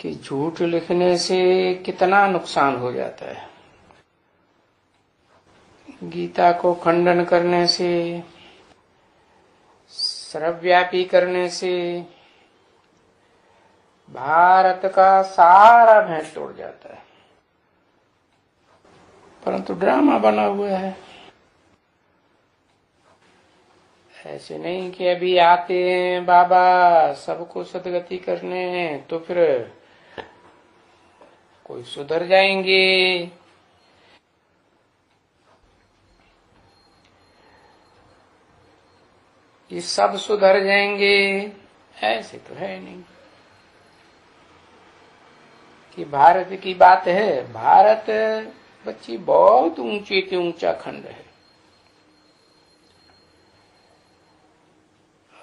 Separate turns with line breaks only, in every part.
कि झूठ लिखने से कितना नुकसान हो जाता है। गीता को खंडन करने से, सर्वव्यापी करने से भारत का सारा भेंट तोड़ जाता है। परंतु ड्रामा बना हुआ है। ऐसे नहीं कि अभी आते हैं बाबा सबको सदगति करने, तो फिर कोई सुधर जाएंगे। ये सब सुधर जाएंगे, ऐसे तो है नहीं। कि भारत की बात है, भारत बच्ची बहुत ऊंचे से ऊंचा खंड है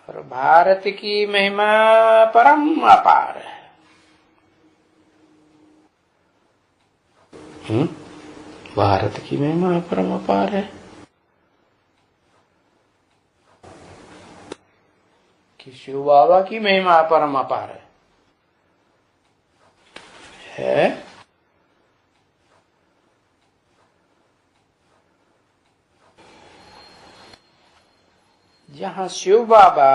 और भारत की महिमा परम अपार है। भारत की महिमा परम अपार है कि शिव बाबा की महिमा परम अपार है? जहां शिव बाबा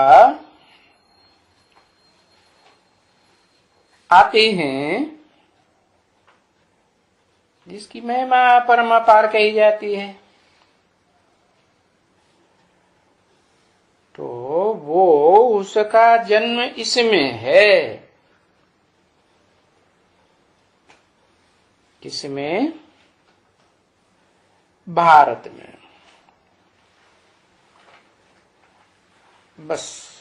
आते हैं, जिसकी महिमा परमापार कही जाती है, तो वो उसका जन्म इसमें है। किसमें? भारत में। बस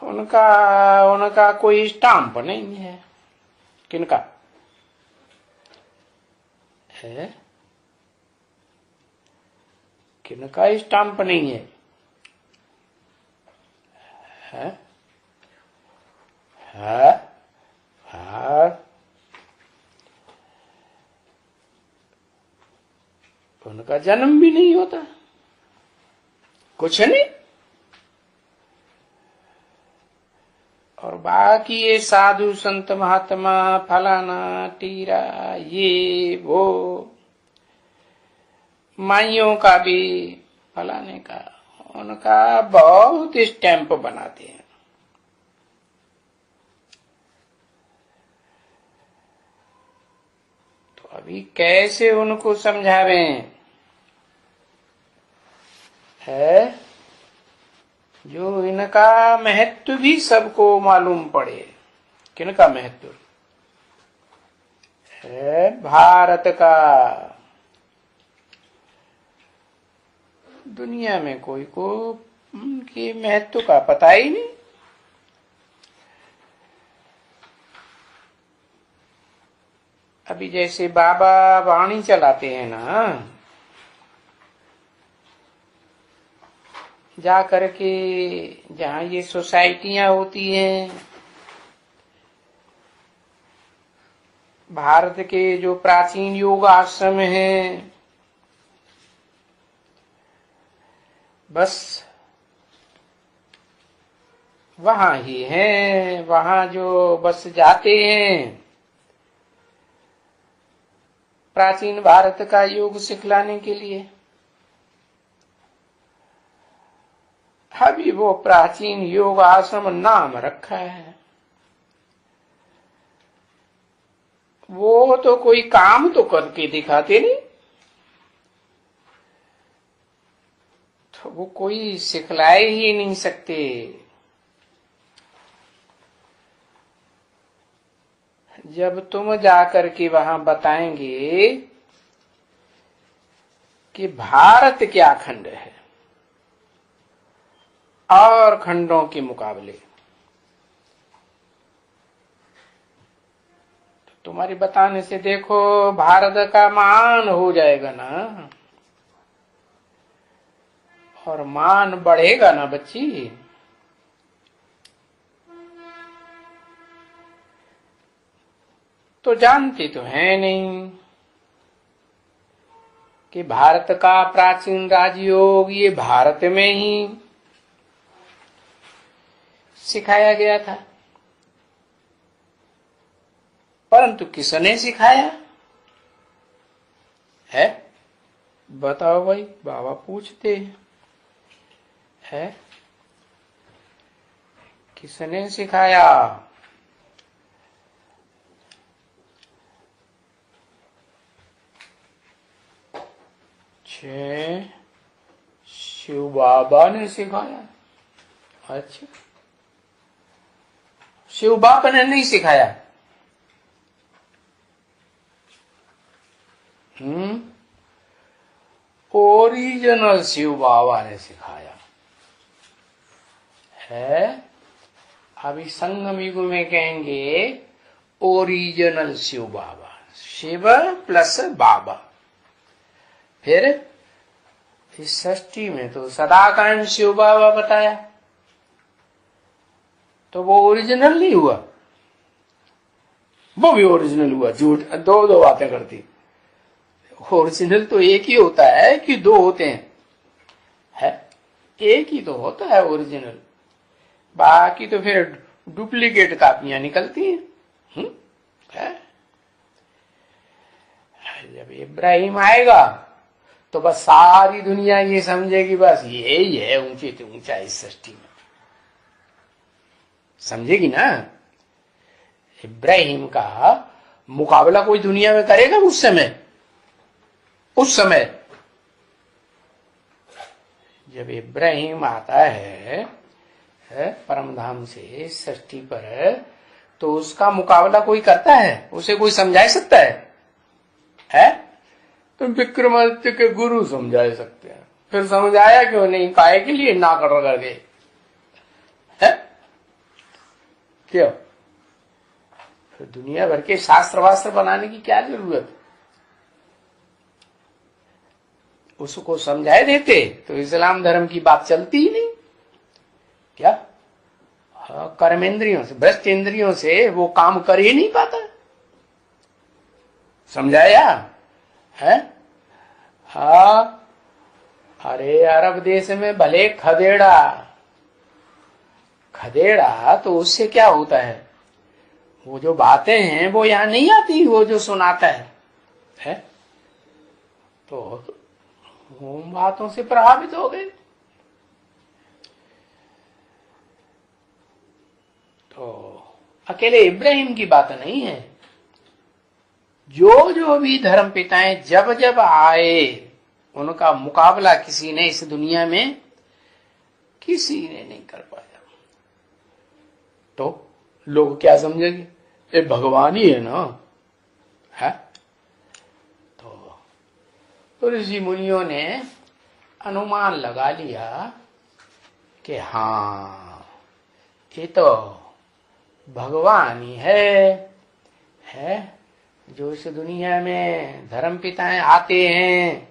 उनका कोई स्टाम्प नहीं है। किनका है? किनका स्टाम्प नहीं है? है? है? है? उनका जन्म भी नहीं होता, कुछ नहीं। और बाकी ये साधु संत महात्मा फलाना टीरा ये वो, माइयों का भी फलाने का, उनका बहुत स्टैंप बनाते हैं। तो अभी कैसे उनको समझावें? है जो इनका महत्व भी सबको मालूम पड़े। किनका महत्व है? भारत का। दुनिया में कोई को उनके महत्व का पता ही नहीं। अभी जैसे बाबा वाणी चलाते हैं ना, जा करके जहां ये सोसाइटियां होती हैं, भारत के जो प्राचीन योग आश्रम हैं, बस वहां ही हैं। वहां जो बस जाते हैं प्राचीन भारत का योग सिखलाने के लिए। अभी वो प्राचीन योग आश्रम नाम रखा है, वो तो कोई काम तो करके दिखाते नहीं। तो वो कोई सिखलाए ही नहीं सकते। जब तुम जाकर के वहां बताएंगे कि भारत क्या खंड है और खंडों के मुकाबले, तो तुम्हारी बताने से देखो भारत का मान हो जाएगा ना, और मान बढ़ेगा ना बच्ची। तो जानती तो है नहीं कि भारत का प्राचीन राजयोग ये भारत में ही सिखाया गया था। परंतु किसने सिखाया है? बताओ भाई, बाबा पूछते है, किसने सिखाया? शिव बाबा ने सिखाया। अच्छा, शिव बाबा ने नहीं सिखाया? ओरिजिनल शिव बाबा ने सिखाया है। अभी संगम युग में कहेंगे ओरिजिनल शिव बाबा, शिव प्लस बाबा। फिर इस षष्ठी में तो सदाकांड शिव बाबा बताया, तो वो ओरिजिनल नहीं हुआ? वो भी ओरिजिनल हुआ? झूठ, दो दो बातें करती। ओरिजिनल तो एक ही होता है कि दो होते हैं? है, एक ही तो होता है ओरिजिनल, बाकी तो फिर डुप्लीकेट कापियां निकलती हैं। है? जब इब्राहिम आएगा तो बस सारी दुनिया ये समझेगी बस यही है ऊंचे से ऊंचा इस सृष्टि में, समझेगी ना? इब्राहिम का मुकाबला कोई दुनिया में करेगा उस समय? उस समय जब इब्राहिम आता है परमधाम से सृष्टि पर, तो उसका मुकाबला कोई करता है? उसे कोई समझा सकता है? तो विक्रमादित्य के गुरु समझा सकते हैं। फिर समझाया क्यों नहीं? काहे के लिए ना कर गए? क्यों? फिर दुनिया भर के शास्त्र वास्त्र बनाने की क्या जरूरत? उसको समझाए देते तो इस्लाम धर्म की बात चलती ही नहीं। क्या? कर्मेंद्रियों से, भ्रष्ट इंद्रियों से वो काम कर ही नहीं पाता। समझाया है? हाँ, अरे अरब देश में भले खदेड़ा तो उससे क्या होता है? वो जो बातें हैं वो यहां नहीं आती, वो जो सुनाता है? तो उन बातों से प्रभावित हो गए। तो अकेले इब्राहिम की बात नहीं है, जो जो भी धर्म पिताएं जब जब आए उनका मुकाबला किसी ने इस दुनिया में किसी ने नहीं कर पाया। तो लोग क्या समझेंगे? ये भगवान ही है ना? है? तो ऋषि मुनियों ने अनुमान लगा लिया कि हाँ, ये तो भगवान ही है जो इस दुनिया में धर्म पिताएं आते हैं,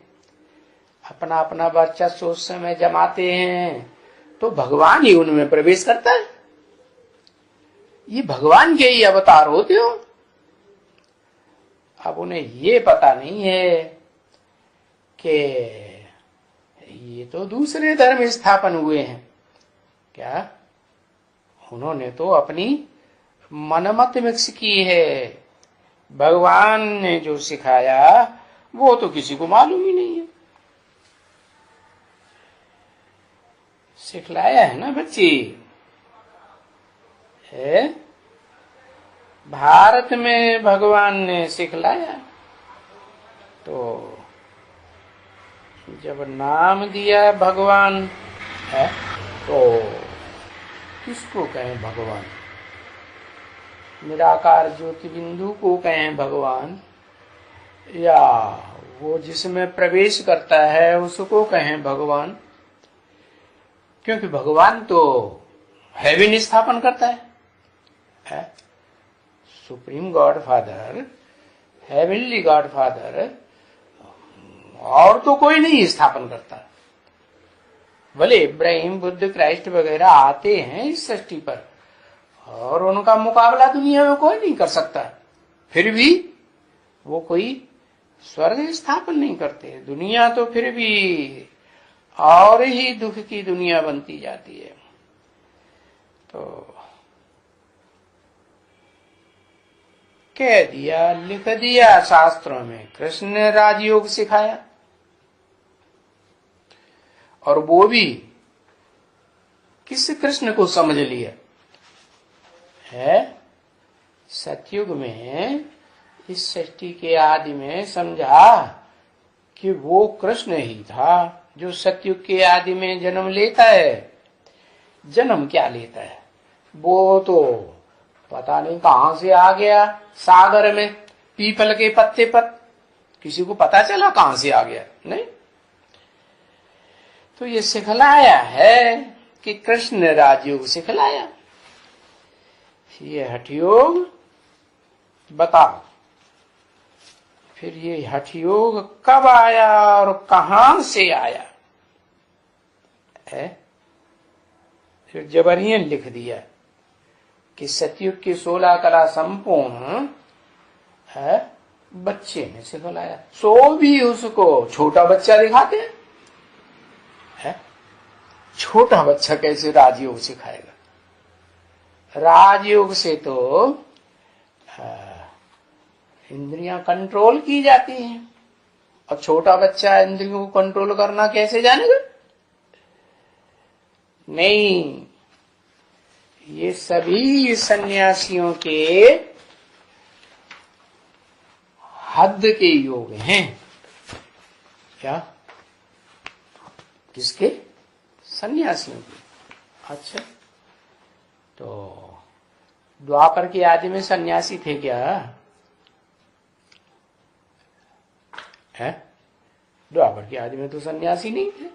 अपना अपना वर्चस्व उस समय जमाते हैं, तो भगवान ही उनमें प्रवेश करता है। ये भगवान के ही अवतार होते हो। अब उन्हें ये पता नहीं है कि ये तो दूसरे धर्म स्थापन हुए हैं। क्या? उन्होंने तो अपनी मनमत मिक्स की है। भगवान ने जो सिखाया वो तो किसी को मालूम ही नहीं है। सिखलाया है ना बच्ची? है? भारत में भगवान ने सिखलाया। तो जब नाम दिया भगवान है तो किसको कहें भगवान? निराकार ज्योति बिंदु को कहें भगवान, या वो जिसमें प्रवेश करता है उसको कहें भगवान? क्योंकि भगवान तो हेवन स्थापन करता है? Supreme God father, heavenly God father, और तो कोई नहीं स्थापन करता। भले इब्राहिम, बुद्ध, क्राइस्ट वगैरह आते हैं इस सृष्टि पर और उनका मुकाबला दुनिया में कोई नहीं कर सकता, फिर भी वो कोई स्वर्ग स्थापन नहीं करते। दुनिया तो फिर भी और ही दुख की दुनिया बनती जाती है। तो कह दिया, लिख दिया शास्त्रों में, कृष्ण ने राजयोग सिखाया। और वो भी किस कृष्ण को समझ लिया है? सतयुग में, इस सृष्टि के आदि में समझा कि वो कृष्ण ही था जो सतयुग के आदि में जन्म लेता है। जन्म क्या लेता है? वो तो पता नहीं कहां से आ गया, सागर में पीपल के पत्ते पर, किसी को पता चला कहां से आ गया? नहीं। तो ये सिखलाया है कि कृष्ण ने राजयोग सिखलाया। ये हठयोग बताओ, फिर ये हठयोग कब आया और कहां से आया है? फिर जबरियन लिख दिया कि सतयुग की 16 कला संपूर्ण है बच्चे ने सिखलाया। सो भी उसको छोटा बच्चा दिखाते हैं। छोटा बच्चा कैसे राजयोग सिखाएगा? राजयोग से तो इंद्रियां कंट्रोल की जाती हैं, और छोटा बच्चा इंद्रियों को कंट्रोल करना कैसे जानेगा? नहीं, ये सभी सन्यासियों के हद के योग हैं। क्या? किसके? सन्यासियों के। अच्छा, तो द्वापर के आदि में सन्यासी थे क्या? है? द्वापर के आदि में तो सन्यासी नहीं थे।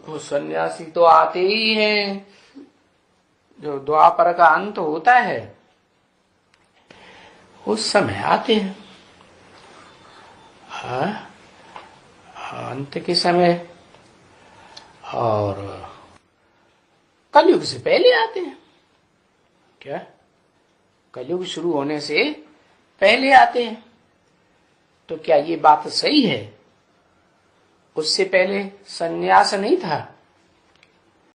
वो सन्यासी तो आते ही हैं जो द्वापर का अंत होता है उस समय आते हैं। हाँ, अंत के समय और कलयुग से पहले आते हैं। क्या? कलयुग शुरू होने से पहले आते हैं। तो क्या ये बात सही है? उससे पहले सन्यास नहीं था?